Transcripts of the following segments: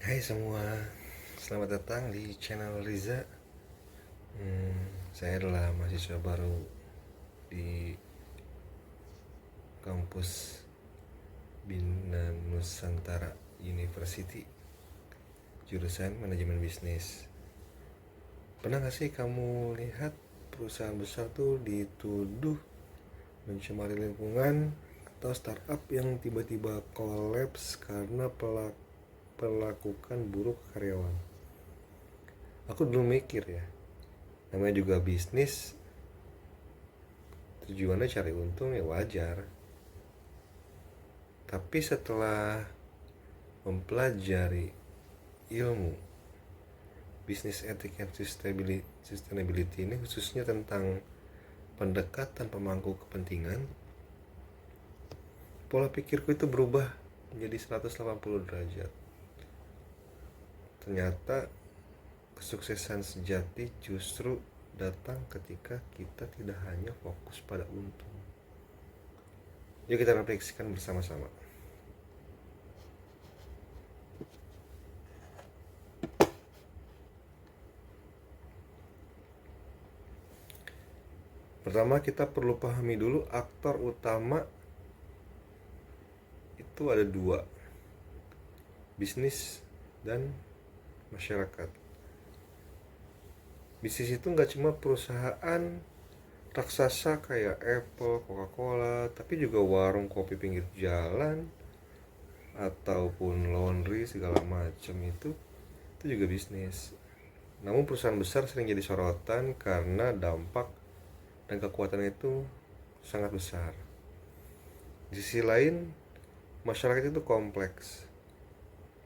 Hai semua, selamat datang di channel Riza. Saya adalah mahasiswa baru di kampus Bina Nusantara University, jurusan manajemen bisnis. Pernah gak sih kamu lihat perusahaan besar tuh dituduh mencemari lingkungan atau startup yang tiba-tiba kolaps karena perlakukan buruk karyawan? Aku dulu mikir ya, namanya juga bisnis, tujuannya cari untung ya wajar. Tapi setelah mempelajari ilmu bisnis ethic and sustainability ini, khususnya tentang pendekatan pemangku kepentingan, pola pikirku itu berubah menjadi 180 derajat. Ternyata kesuksesan sejati justru datang ketika kita tidak hanya fokus pada untung. Yuk kita refleksikan bersama-sama. Pertama, kita perlu pahami dulu aktor utama itu ada dua, bisnis dan masyarakat. Bisnis itu nggak cuma perusahaan raksasa kayak Apple, Coca-Cola, tapi juga warung kopi pinggir jalan ataupun laundry segala macam itu juga bisnis. Namun perusahaan besar sering jadi sorotan karena dampak dan kekuatan itu sangat besar. Di sisi lain, masyarakat itu kompleks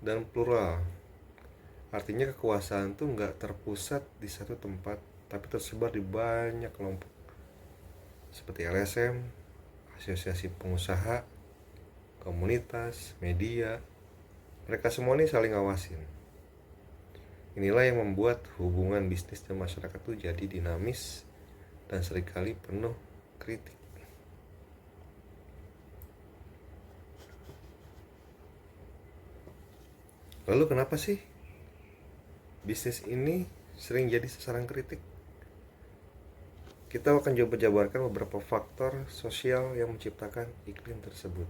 dan plural. Artinya kekuasaan tuh nggak terpusat di satu tempat, tapi tersebar di banyak kelompok. Seperti LSM, asosiasi pengusaha, komunitas, media. Mereka semua ini saling ngawasin. Inilah yang membuat hubungan bisnis dan masyarakat tuh jadi dinamis dan seringkali penuh kritik. Lalu kenapa sih bisnis ini sering jadi sasaran kritik? Kita akan coba jabarkan beberapa faktor sosial yang menciptakan iklim tersebut.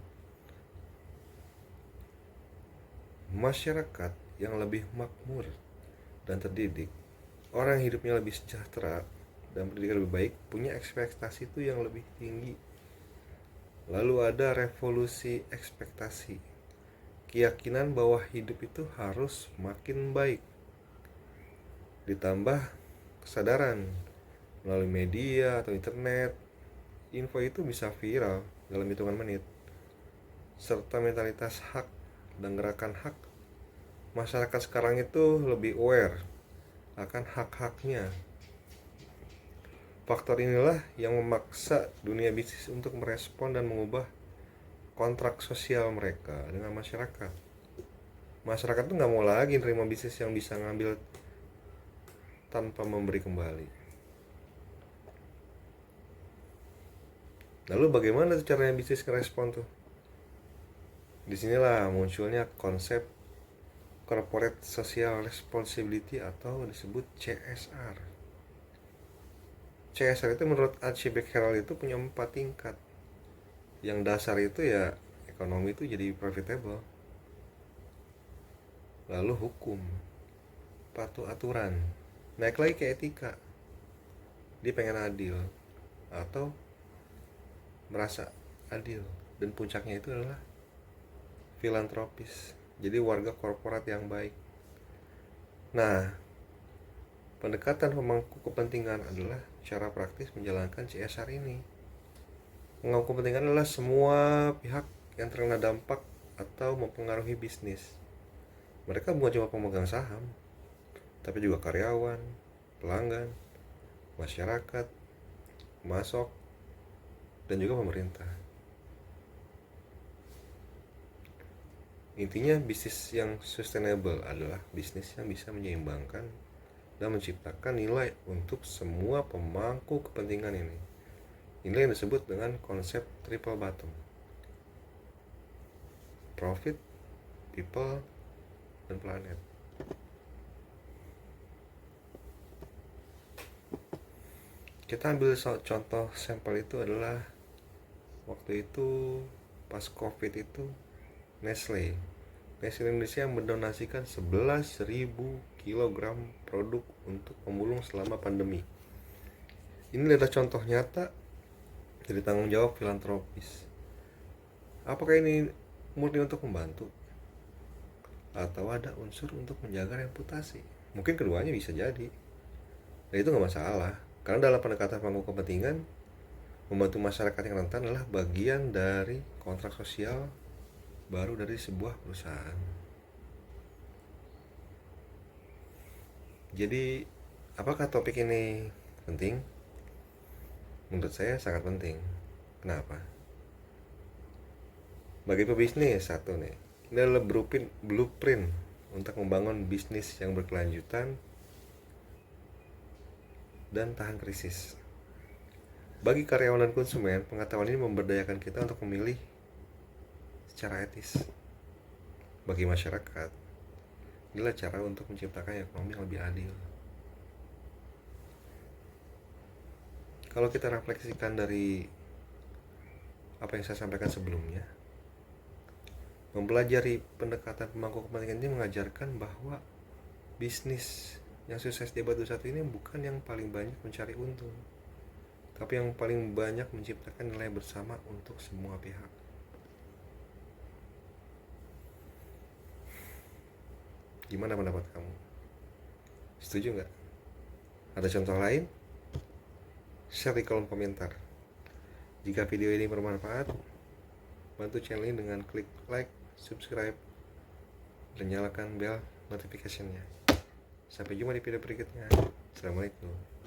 Masyarakat yang lebih makmur dan terdidik, orang yang hidupnya lebih sejahtera dan pendidikan lebih baik, punya ekspektasi itu yang lebih tinggi. Lalu ada revolusi ekspektasi, keyakinan bahwa hidup itu harus makin baik. Ditambah kesadaran melalui media atau internet, info itu bisa viral dalam hitungan menit. Serta mentalitas hak dan gerakan hak, masyarakat sekarang itu lebih aware akan hak-haknya. Faktor inilah yang memaksa dunia bisnis untuk merespon dan mengubah kontrak sosial mereka dengan masyarakat. Masyarakat tuh nggak mau lagi nerima bisnis yang bisa ngambil tanpa memberi kembali. Lalu bagaimana tuh caranya bisnis ngerespon tuh? Disinilah munculnya konsep Corporate Social Responsibility atau disebut CSR. CSR itu menurut Archie Becquerel itu punya 4 tingkat. Yang dasar itu ya ekonomi itu jadi profitable. Lalu hukum, patuh aturan, naik lagi ke etika, dia pengen adil atau merasa adil, dan puncaknya itu adalah filantropis, jadi warga korporat yang baik. Nah, pendekatan pemangku kepentingan adalah cara praktis menjalankan CSR ini. Pemangku kepentingan adalah semua pihak yang terkena dampak atau mempengaruhi bisnis. Mereka bukan cuma pemegang saham, tapi juga karyawan, pelanggan, masyarakat, pemasok, dan juga pemerintah. Intinya bisnis yang sustainable adalah bisnis yang bisa menyeimbangkan dan menciptakan nilai untuk semua pemangku kepentingan ini. Inilah yang disebut dengan konsep triple bottom: profit, people, dan planet. Kita ambil contoh sampel itu adalah waktu itu pas COVID itu Nestle Indonesia mendonasikan 11.000 kilogram produk untuk pemulung selama pandemi. Ini adalah contoh nyata dari tanggung jawab filantropis. Apakah ini murni untuk membantu? Atau ada unsur untuk menjaga reputasi? Mungkin keduanya bisa jadi. Dan itu gak masalah. Karena dalam pendekatan pangku kepentingan, membantu masyarakat yang rentan adalah bagian dari kontrak sosial baru dari sebuah perusahaan. Jadi, apakah topik ini penting? Menurut saya sangat penting. Kenapa? Bagi pebisnis, satu nih, ini adalah blueprint untuk membangun bisnis yang berkelanjutan dan tahan krisis. Bagi karyawan dan konsumen, pengetahuan ini memberdayakan kita untuk memilih secara etis. Bagi masyarakat, inilah cara untuk menciptakan ekonomi yang lebih adil. Kalau kita refleksikan dari apa yang saya sampaikan sebelumnya, mempelajari pendekatan pemangku kepentingan ini mengajarkan bahwa bisnis yang sukses di abad 21 ini bukan yang paling banyak mencari untung, tapi yang paling banyak menciptakan nilai bersama untuk semua pihak. Gimana pendapat kamu? Setuju nggak? Ada contoh lain? Share di kolom komentar. Jika video ini bermanfaat, bantu channel ini dengan klik like, subscribe, dan nyalakan bell notification-nya. Sampai jumpa di video berikutnya. Assalamualaikum.